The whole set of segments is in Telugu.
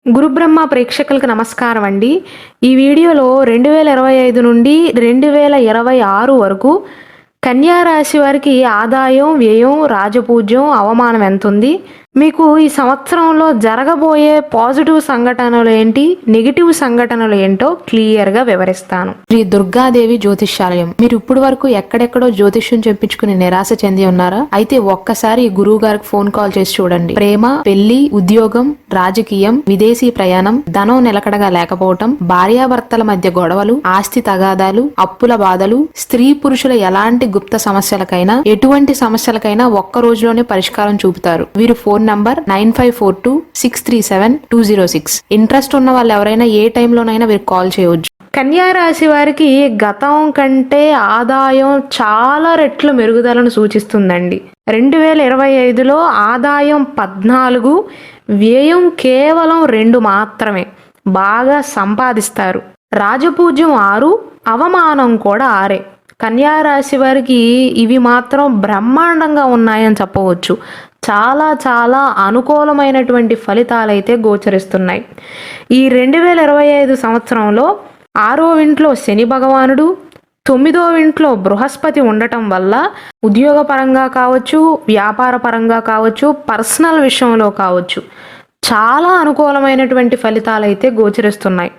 గురుబ్రహ్మ ప్రేక్షకులకు నమస్కారం అండి. ఈ వీడియోలో 2025 నుండి 2026 వరకు కన్యా రాశి వారికి ఆదాయం, వ్యయం, రాజపూజ్యం, అవమానం ఎంతుంది? మీకు ఈ సంవత్సరంలో జరగబోయే పాజిటివ్ సంఘటనలు ఏంటి, నెగిటివ్ సంఘటనలు ఏంటో క్లియర్గా వివరిస్తాను. శ్రీ దుర్గాదేవి జ్యోతిష్యాలయం. మీరు ఇప్పుడు వరకు ఎక్కడెక్కడో జ్యోతిష్యం చెప్పించుకుని నిరాశ చెంది ఉన్నారా? అయితే ఒక్కసారి గురువు గారికి ఫోన్ కాల్ చేసి చూడండి. ప్రేమ, పెళ్లి, ఉద్యోగం, రాజకీయం, విదేశీ ప్రయాణం, ధనం నిలకడగా లేకపోవటం, భార్యాభర్తల మధ్య గొడవలు, ఆస్తి తగాదాలు, అప్పుల బాధలు, స్త్రీ పురుషుల ఎలాంటి గుప్త సమస్యలకైనా, ఎటువంటి సమస్యలకైనా ఒక్క రోజులోనే పరిష్కారం చూపుతారు. వీరు ఫోన్ నంబర్ 9542637206. ఇంట్రెస్ట్ ఉన్న వాళ్ళు ఎవరైనా ఏ టైంలోనైనా వీరికి కాల్ చేయవచ్చు. కన్యా రాశి వారికి గతం కంటే ఆదాయం చాలా రెట్లు మెరుగుదలను సూచిస్తుందండి. 2025లో ఆదాయం 14, వ్యయం కేవలం 2 మాత్రమే. బాగా సంపాదిస్తారు. రాజపూజ్యం 6, అవమానం కూడా 6. కన్యా రాశి వారికి ఇవి మాత్రం బ్రహ్మాండంగా ఉన్నాయని చెప్పవచ్చు. చాలా చాలా అనుకూలమైనటువంటి ఫలితాలైతే గోచరిస్తున్నాయి. ఈ 2025 సంవత్సరంలో 6వ ఇంట్లో శని భగవానుడు, 9వ ఇంట్లో బృహస్పతి ఉండటం వల్ల ఉద్యోగపరంగా కావచ్చు, వ్యాపార పరంగా కావచ్చు, పర్సనల్ విషయంలో కావచ్చు చాలా అనుకూలమైనటువంటి ఫలితాలు అయితే గోచరిస్తున్నాయి.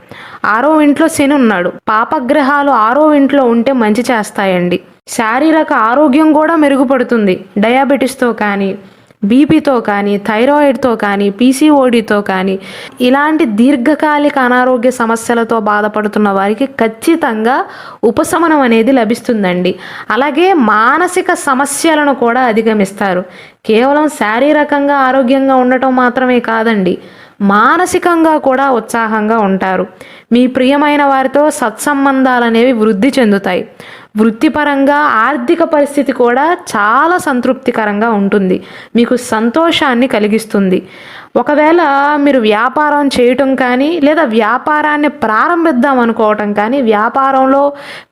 6వ ఇంట్లో శని ఉన్నాడు. పాపగ్రహాలు 6వ ఇంట్లో ఉంటే మంచి చేస్తాయండి. శారీరక ఆరోగ్యం కూడా మెరుగుపడుతుంది. డయాబెటీస్తో కానీ, బీపీతో కానీ, థైరాయిడ్తో కానీ, పీసీఓడితో కానీ, ఇలాంటి దీర్ఘకాలిక అనారోగ్య సమస్యలతో బాధపడుతున్న వారికి ఖచ్చితంగా ఉపశమనం అనేది లభిస్తుందండి. అలాగే మానసిక సమస్యలను కూడా అధిగమిస్తారు. కేవలం శారీరకంగా ఆరోగ్యంగా ఉండటం మాత్రమే కాదండి, మానసికంగా కూడా ఉత్సాహంగా ఉంటారు. మీ ప్రియమైన వారితో సత్సంబంధాలు అనేవి వృద్ధి చెందుతాయి. వృత్తిపరంగా ఆర్థిక పరిస్థితి కూడా చాలా సంతృప్తికరంగా ఉంటుంది. మీకు సంతోషాన్ని కలిగిస్తుంది. ఒకవేళ మీరు వ్యాపారం చేయటం కానీ, లేదా వ్యాపారాన్ని ప్రారంభిద్దాం అనుకోవటం కానీ, వ్యాపారంలో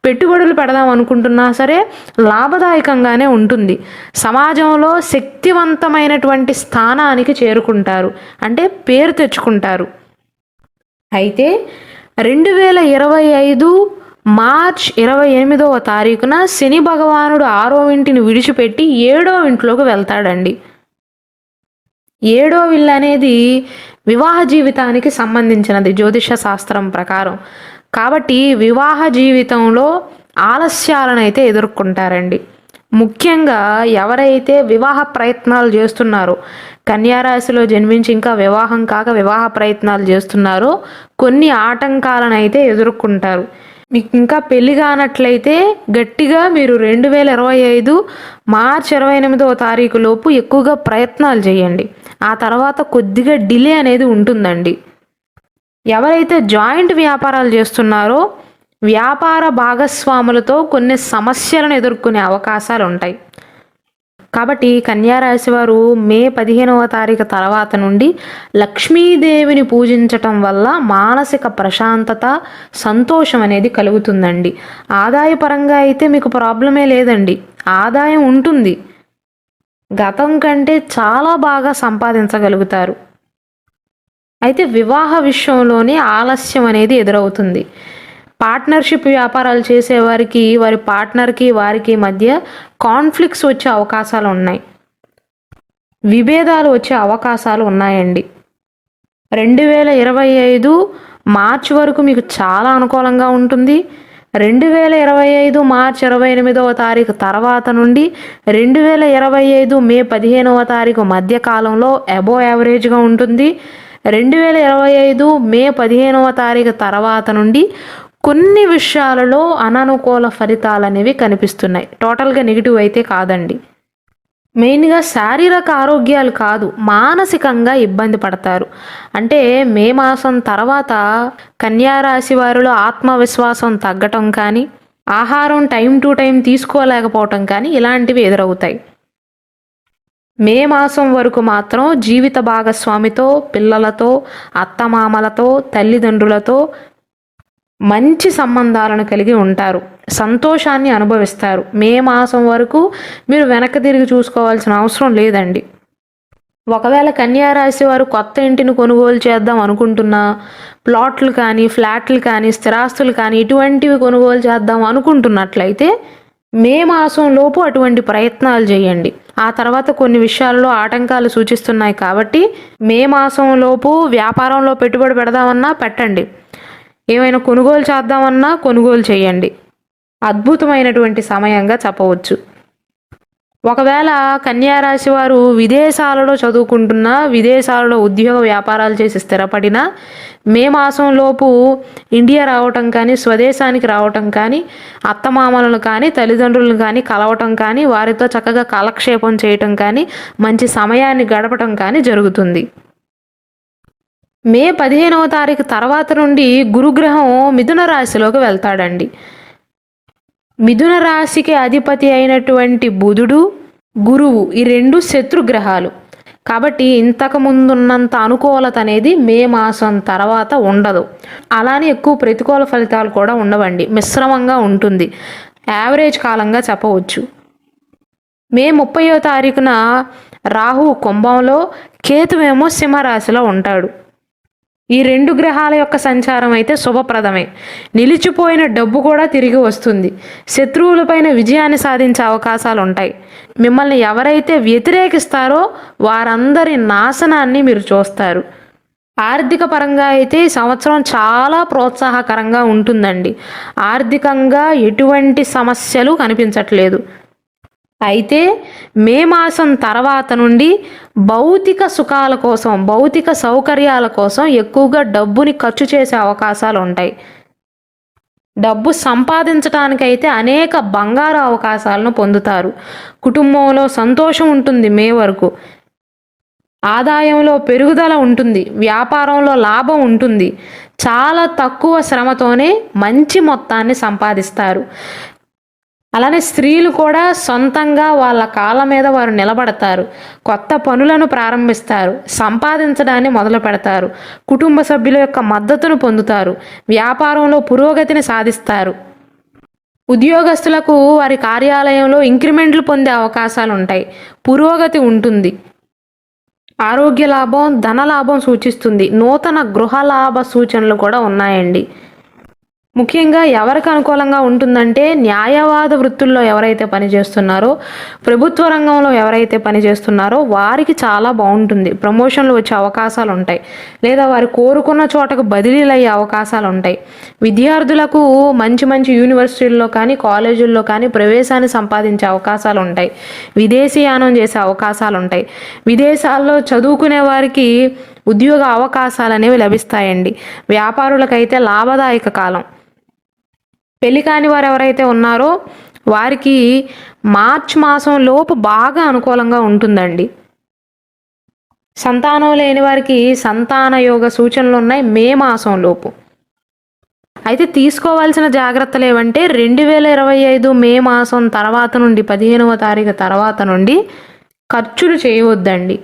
పెట్టుబడులు పెడదాం అనుకుంటున్నా సరే లాభదాయకంగానే ఉంటుంది. సమాజంలో శక్తివంతమైనటువంటి స్థానానికి చేరుకుంటారు, అంటే పేరు తెచ్చుకుంటారు. అయితే 2025 మార్చ్ 28వ తారీఖున శని భగవానుడు 6వ ఇంటిని విడిచిపెట్టి 7వ ఇంట్లోకి వెళ్తాడండి. 7వ ఇల్లు అనేది వివాహ జీవితానికి సంబంధించినది జ్యోతిష శాస్త్రం ప్రకారం. కాబట్టి వివాహ జీవితంలో ఆలస్యాలను అయితే ఎదుర్కొంటారండి. ముఖ్యంగా ఎవరైతే వివాహ ప్రయత్నాలు చేస్తున్నారో, కన్యారాశిలో జన్మించి ఇంకా వివాహం కాక వివాహ ప్రయత్నాలు చేస్తున్నారో కొన్ని ఆటంకాలను అయితే ఎదుర్కొంటారు. మీకు ఇంకా పెళ్లి కానట్లయితే గట్టిగా మీరు 2025 మార్చ్ 28వ తారీఖు లోపు ఎక్కువగా ప్రయత్నాలు చేయండి. ఆ తర్వాత కొద్దిగా డిలే అనేది ఉంటుందండి. ఎవరైతే జాయింట్ వ్యాపారాలు చేస్తున్నారో వ్యాపార భాగస్వాములతో కొన్ని సమస్యలను ఎదుర్కొనే అవకాశాలు ఉంటాయి. కాబట్టి కన్యారాశి వారు మే 15వ తారీఖు తర్వాత నుండి లక్ష్మీదేవిని పూజించటం వల్ల మానసిక ప్రశాంతత, సంతోషం అనేది కలుగుతుందండి. ఆదాయపరంగా అయితే మీకు ప్రాబ్లమే లేదండి, ఆదాయం ఉంటుంది. గతం కంటే చాలా బాగా సంపాదించగలుగుతారు. అయితే వివాహ విషయంలోనే ఆలస్యం అనేది ఎదురవుతుంది. పార్ట్నర్షిప్ వ్యాపారాలు చేసేవారికి వారి పార్ట్నర్కి వారికి మధ్య కాన్ఫ్లిక్ట్స్ వచ్చే అవకాశాలు ఉన్నాయి. విభేదాలు వచ్చే అవకాశాలు ఉన్నాయండి. 2025 మార్చి వరకు మీకు చాలా అనుకూలంగా ఉంటుంది. 2025 మార్చి 28వ తారీఖు తర్వాత నుండి 2025 మే 15వ తారీఖు మధ్య కాలంలో అబోవ్ యావరేజ్గా ఉంటుంది. 2025 మే 15వ తారీఖు తర్వాత నుండి కొన్ని విషయాలలో అననుకూల ఫలితాలు అనేవి కనిపిస్తున్నాయి. టోటల్గా నెగిటివ్ అయితే కాదండి. మెయిన్గా శారీరక ఆరోగ్యాలు కాదు, మానసికంగా ఇబ్బంది పడతారు. అంటే మే మాసం తర్వాత కన్యారాశి వారిలో ఆత్మవిశ్వాసం తగ్గటం కానీ, ఆహారం టైం టు టైం తీసుకోలేకపోవటం కానీ ఇలాంటివి ఎదురవుతాయి. మే మాసం వరకు మాత్రం జీవిత భాగస్వామితో, పిల్లలతో, అత్తమామలతో, తల్లిదండ్రులతో మంచి సంబంధాలను కలిగి ఉంటారు. సంతోషాన్ని అనుభవిస్తారు. మే మాసం వరకు మీరు వెనక్కి తిరిగి చూసుకోవాల్సిన అవసరం లేదండి. ఒకవేళ కన్యా రాశి వారు కొత్త ఇంటిని కొనుగోలు చేద్దాం అనుకుంటున్నా, ప్లాట్లు కానీ, ఫ్లాట్లు కానీ, స్థిరాస్తులు కానీ ఇటువంటివి కొనుగోలు చేద్దాం అనుకుంటున్నట్లయితే మే మాసం లోపు అటువంటి ప్రయత్నాలు చేయండి. ఆ తర్వాత కొన్ని విషయాల్లో ఆటంకాలు సూచిస్తున్నాయి కాబట్టి మే మాసం లోపు వ్యాపారంలో పెట్టుబడి పెడదామన్నా పెట్టండి, ఏమైనా కొనుగోలు చేద్దామన్నా కొనుగోలు చేయండి. అద్భుతమైనటువంటి సమయంగా చెప్పవచ్చు. ఒకవేళ కన్యా రాశి వారు విదేశాలలో చదువుకుంటున్నా, విదేశాలలో ఉద్యోగ వ్యాపారాలు చేసి స్థిరపడినా మే మాసంలోపు ఇండియా రావటం కానీ, స్వదేశానికి రావటం కానీ, అత్తమామలను కానీ, తల్లిదండ్రులను కానీ కలవటం కానీ, వారితో చక్కగా కాలక్షేపం చేయటం కానీ, మంచి సమయాన్ని గడపటం కానీ జరుగుతుంది. మే 15వ తారీఖు తర్వాత నుండి గురుగ్రహం మిథున రాశిలోకి వెళ్తాడండి. మిథున రాశికి అధిపతి అయినటువంటి బుధుడు, గురువు ఈ రెండు శత్రుగ్రహాలు కాబట్టి ఇంతకు ముందున్నంత అనుకూలత అనేది మే మాసం తర్వాత ఉండదు. అలానే ఎక్కువ ప్రతికూల ఫలితాలు కూడా ఉండవండి, మిశ్రమంగా ఉంటుంది, యావరేజ్ కాలంగా చెప్పవచ్చు. మే 30వ తారీఖున రాహు కుంభంలో, కేతువేమో సింహరాశిలో ఉంటాడు. ఈ రెండు గ్రహాల యొక్క సంచారం అయితే శుభప్రదమే. నిలిచిపోయిన డబ్బు కూడా తిరిగి వస్తుంది. శత్రువులపైన విజయాన్ని సాధించే అవకాశాలు ఉంటాయి. మిమ్మల్ని ఎవరైతే వ్యతిరేకిస్తారో వారందరి నాశనాన్ని మీరు చూస్తారు. ఆర్థిక పరంగా అయితే ఈ సంవత్సరం చాలా ప్రోత్సాహకరంగా ఉంటుందండి. ఆర్థికంగా ఎటువంటి సమస్యలు కనిపించట్లేదు. అయితే మే మాసం తర్వాత నుండి భౌతిక సుఖాల కోసం, భౌతిక సౌకర్యాల కోసం ఎక్కువగా డబ్బుని ఖర్చు చేసే అవకాశాలు ఉంటాయి. డబ్బు సంపాదించడానికైతే అనేక బంగారు అవకాశాలను పొందుతారు. కుటుంబంలో సంతోషం ఉంటుంది. మే వరకు ఆదాయంలో పెరుగుదల ఉంటుంది, వ్యాపారంలో లాభం ఉంటుంది. చాలా తక్కువ శ్రమతోనే మంచి మొత్తాన్ని సంపాదిస్తారు. అలానే స్త్రీలు కూడా సొంతంగా వాళ్ళ కాళ్ళ మీద వారు నిలబడతారు, కొత్త పనులను ప్రారంభిస్తారు, సంపాదించడాన్ని మొదలు పెడతారు, కుటుంబ సభ్యుల యొక్క మద్దతును పొందుతారు, వ్యాపారంలో పురోగతిని సాధిస్తారు. ఉద్యోగస్తులకు వారి కార్యాలయంలో ఇంక్రిమెంట్లు పొందే అవకాశాలు ఉంటాయి, పురోగతి ఉంటుంది. ఆరోగ్య లాభం, ధన లాభం సూచిస్తుంది. నూతన గృహ లాభ సూచనలు కూడా ఉన్నాయండి. ముఖ్యంగా ఎవరికి అనుకూలంగా ఉంటుందంటే న్యాయవాద వృత్తుల్లో ఎవరైతే పనిచేస్తున్నారో, ప్రభుత్వ రంగంలో ఎవరైతే పనిచేస్తున్నారో వారికి చాలా బాగుంటుంది. ప్రమోషన్లు వచ్చే అవకాశాలు ఉంటాయి, లేదా వారు కోరుకున్న చోటకు బదిలీలు అయ్యే అవకాశాలు ఉంటాయి. విద్యార్థులకు మంచి మంచి యూనివర్సిటీల్లో కానీ, కాలేజీల్లో కానీ ప్రవేశాన్ని సంపాదించే అవకాశాలు ఉంటాయి. విదేశీయానం చేసే అవకాశాలు ఉంటాయి. విదేశాల్లో చదువుకునే వారికి ఉద్యోగ అవకాశాలు అనేవి లభిస్తాయండి. వ్యాపారులకైతే లాభదాయక కాలం. పెళ్లి కాని వారు ఎవరైతే ఉన్నారో వారికి మార్చి మాసం లోపు బాగా అనుకూలంగా ఉంటుందండి. సంతానం లేని వారికి సంతాన యోగ సూచనలు ఉన్నాయి మే మాసం లోపు. అయితే తీసుకోవాల్సిన జాగ్రత్తలు ఏమంటే 2025 మే మాసం తర్వాత నుండి 15వ తారీఖు తర్వాత నుండి ఖర్చులు చేయవద్దండి.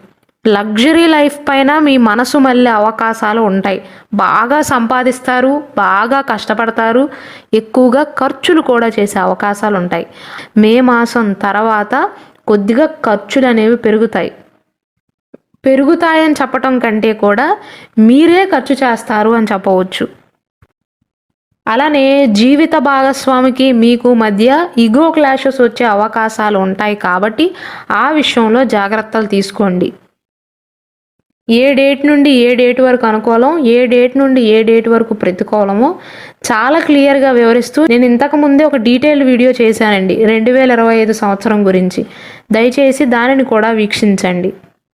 లగ్జరీ లైఫ్ పైన మీ మనసు మళ్ళీ అవకాశాలు ఉంటాయి. బాగా సంపాదిస్తారు, బాగా కష్టపడతారు, ఎక్కువగా ఖర్చులు కూడా చేసే అవకాశాలు ఉంటాయి. మే మాసం తర్వాత కొద్దిగా ఖర్చులు అనేవి పెరుగుతాయని చెప్పటం కంటే కూడా మీరే ఖర్చు చేస్తారు అని చెప్పవచ్చు. అలానే జీవిత భాగస్వామికి మీకు మధ్య ఈగో క్లాషెస్ వచ్చే అవకాశాలు ఉంటాయి కాబట్టి ఆ విషయంలో జాగ్రత్తలు తీసుకోండి. ఏ డేట్ నుండి ఏ డేట్ వరకు అనుకూలం, ఏ డేట్ నుండి ఏ డేట్ వరకు ప్రతికూలమో చాలా క్లియర్గా వివరిస్తూ నేను ఇంతకుముందే ఒక డీటెయిల్డ్ వీడియో చేశానండి 2025 సంవత్సరం గురించి. దయచేసి దానిని కూడా వీక్షించండి.